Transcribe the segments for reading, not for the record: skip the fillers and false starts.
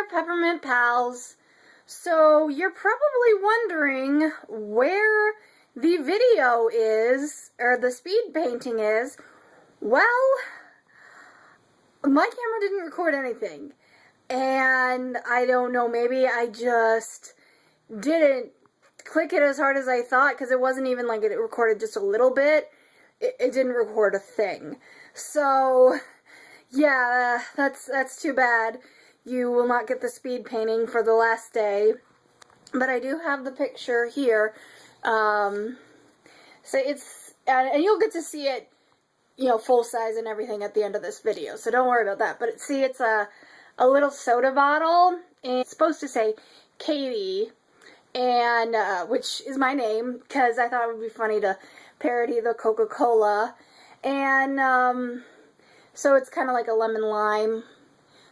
there, Peppermint Pals. So you're probably wondering where the video is, or the speed painting is. Well, my camera didn't record anything. And I don't know, maybe I just didn't click it as hard as I thought, because it wasn't even like it recorded just a little bit. It didn't record a thing. So, yeah, that's too bad. You will not get the speed painting for the last day. But I do have the picture here. So it's, and you'll get to see it, you know, full size and everything at the end of this video. So don't worry about that. But see, it's a little soda bottle, and it's supposed to say Katie, and which is my name, because I thought it would be funny to parody the Coca-Cola. And so it's kind of like a lemon lime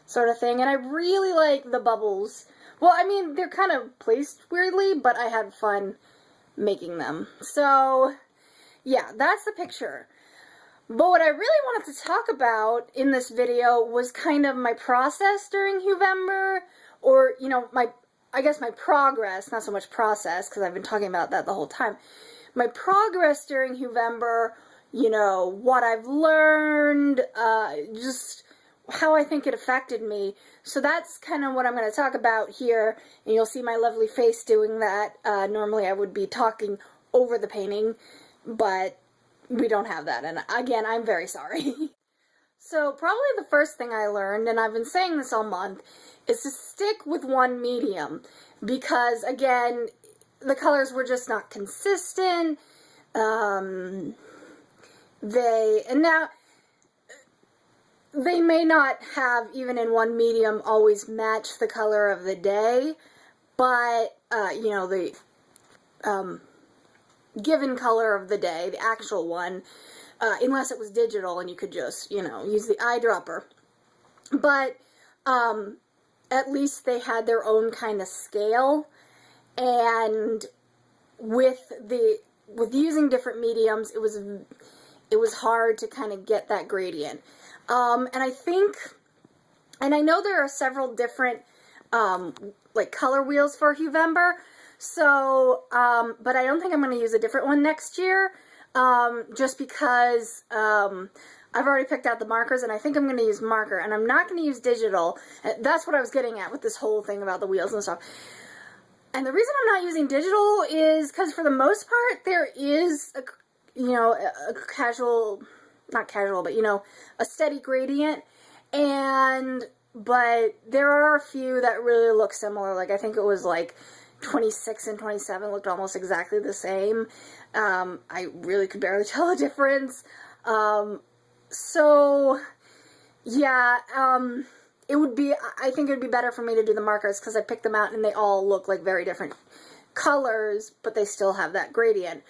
sort of thing, and I really like the bubbles. Well, I mean, they're kind of placed weirdly, but I had fun making them. So yeah, that's the picture. But what I really wanted to talk about in this video was kind of my process during Huevember, or, you know, I guess my progress, not so much process, because I've been talking about that the whole time. My progress during Huevember, you know, what I've learned, just how I think it affected me. So that's kind of what I'm going to talk about here, and you'll see my lovely face doing that. Normally I would be talking over the painting, but we don't have that, and again, I'm very sorry. So probably the first thing I learned, and I've been saying this all month, is to stick with one medium, because again, the colors were just not consistent. They may not have, even in one medium, always match the color of the day, but you know, the given color of the day, the actual one, unless it was digital and you could just, you know, use the eyedropper. But at least they had their own kind of scale, and with using different mediums, it was hard to kind of get that gradient. And I think, and I know there are several different like color wheels for Huevember. So, but I don't think I'm going to use a different one next year, just because I've already picked out the markers, and I think I'm going to use marker, and I'm not going to use digital. That's what I was getting at with this whole thing about the wheels and stuff. And the reason I'm not using digital is because for the most part, there is, you know, a casual, not casual, but, you know, a steady gradient, but there are a few that really look similar. Like, I think it was like 26 and 27 looked almost exactly the same. I really could barely tell a difference. So, yeah, it would be, I think it would be better for me to do the markers, because I picked them out and they all look like very different colors, but they still have that gradient.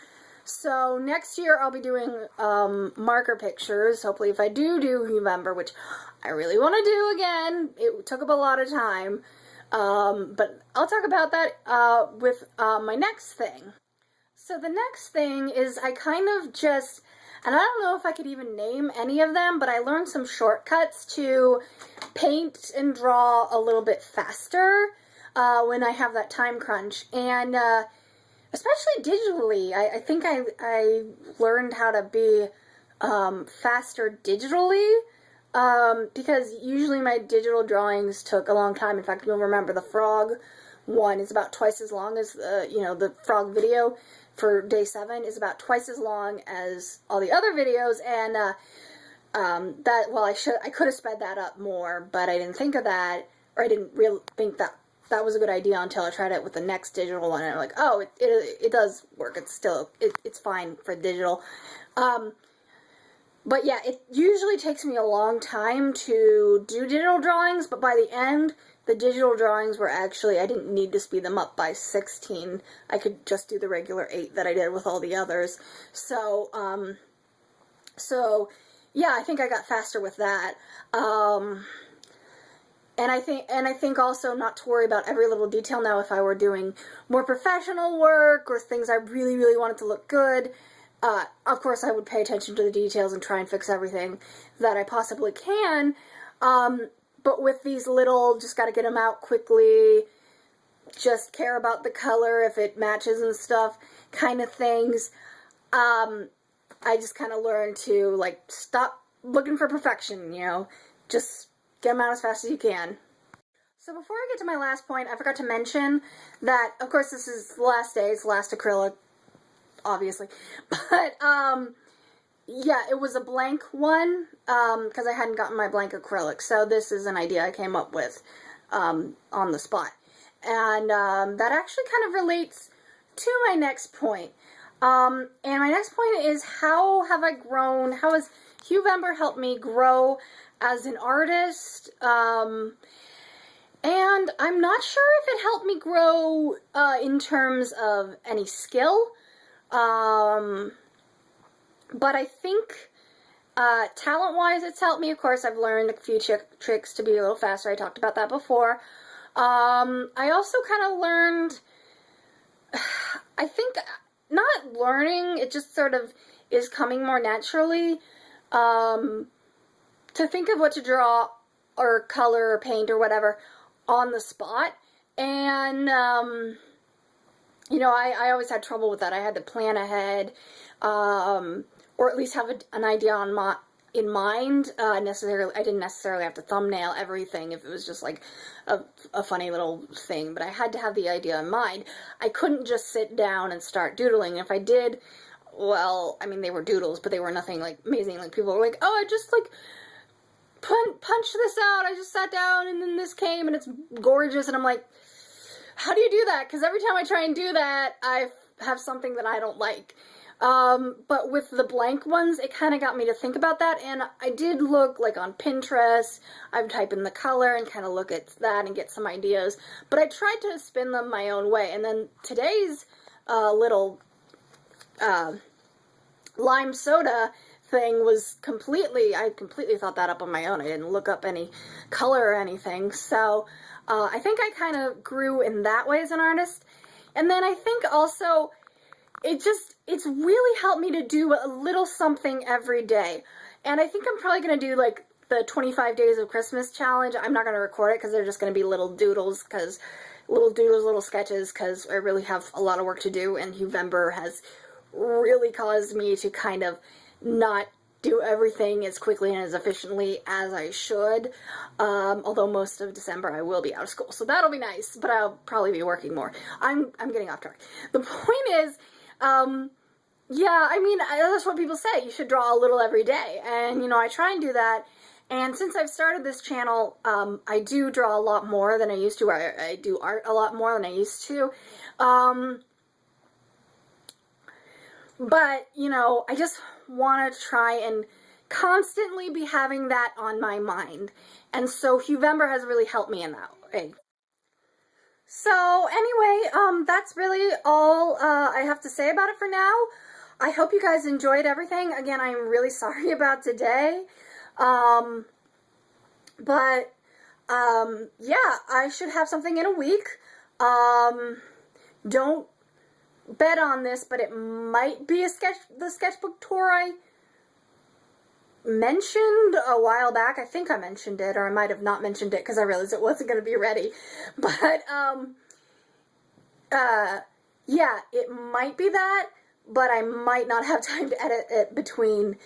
So next year I'll be doing marker pictures, hopefully, if I do Huevember, which I really want to do again. It took up a lot of time. But I'll talk about that with my next thing. So the next thing is I kind of just, and I don't know if I could even name any of them, but I learned some shortcuts to paint and draw a little bit faster when I have that time crunch. And especially digitally, I think I learned how to be faster digitally. Because usually my digital drawings took a long time. In fact, you'll remember the frog one is about twice as long as the, you know, the frog video for day 7 is about twice as long as all the other videos, and that, well, I could have sped that up more, but I didn't think of that, or I didn't really think that was a good idea until I tried it with the next digital one, and I'm like, oh, it does work. It's still, it's fine for digital. But yeah, it usually takes me a long time to do digital drawings, but by the end, the digital drawings were actually, I didn't need to speed them up by 16. I could just do the regular 8 that I did with all the others. So, yeah, I think I got faster with that. And I think also not to worry about every little detail now. If I were doing more professional work or things I really, really wanted to look good, of course I would pay attention to the details and try and fix everything that I possibly can. but with these little, just gotta get them out quickly, just care about the color if it matches and stuff kind of things. I just kind of learned to, like, stop looking for perfection, you know, just get them out as fast as you can. So before I get to my last point, I forgot to mention that, of course, this is the last day, it's the last acrylic, obviously, but, yeah, it was a blank one, because I hadn't gotten my blank acrylic, so this is an idea I came up with, on the spot. And, that actually kind of relates to my next point. And my next point is, how have I grown, how has Huevember helped me grow as an artist? And I'm not sure if it helped me grow, in terms of any skill, but I think, talent-wise, it's helped me. Of course, I've learned a few tricks to be a little faster. I talked about that before. I also kind of learned, I think, not learning, it just sort of is coming more naturally, to think of what to draw, or color, or paint, or whatever, on the spot. And, you know, I always had trouble with that. I had to plan ahead, or at least have an idea in mind. I didn't necessarily have to thumbnail everything if it was just like a funny little thing, but I had to have the idea in mind. I couldn't just sit down and start doodling. If I did, well, I mean, they were doodles, but they were nothing like amazing. Like, people were like, oh, I just like punched this out, I just sat down and then this came and it's gorgeous, and I'm like, how do you do that? Because every time I try and do that, I have something that I don't like. But with the blank ones, it kind of got me to think about that, and I did look, like, on Pinterest. I would type in the color and kind of look at that and get some ideas, but I tried to spin them my own way. And then today's little lime soda thing was I completely thought that up on my own. I didn't look up any color or anything, so I think I kind of grew in that way as an artist. And then I think also, it's really helped me to do a little something every day. And I think I'm probably going to do, like, the 25 Days of Christmas challenge. I'm not going to record it because they're just going to be little doodles, little sketches, because I really have a lot of work to do, and Huevember has really caused me to kind of not do everything as quickly and as efficiently as I should. Although most of December I will be out of school, so that'll be nice, but I'll probably be working more. I'm getting off track. The point is, yeah, I mean, that's what people say. You should draw a little every day. And, you know, I try and do that. And since I've started this channel, I do draw a lot more than I used to. I do art a lot more than I used to. But, you know, I just want to try and constantly be having that on my mind. And so Huevember has really helped me in that way. So anyway, that's really all I have to say about it for now. I hope you guys enjoyed everything. Again, I'm really sorry about today. But yeah, I should have something in a week. Don't bet on this, but it might be the sketchbook tour I mentioned a while back. I think I mentioned it, or I might have not mentioned it because I realized it wasn't going to be ready. But, yeah, it might be that, but I might not have time to edit it between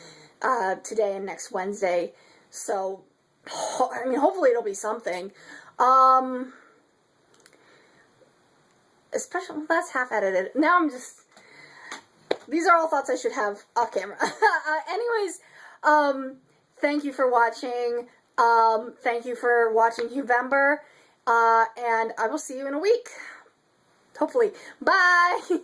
today and next Wednesday. So, I mean, hopefully it'll be something. Especially, well, that's half edited. Now I'm just, these are all thoughts I should have off camera. Anyways, thank you for watching. Thank you for watching Huevember. And I will see you in a week. Hopefully. Bye!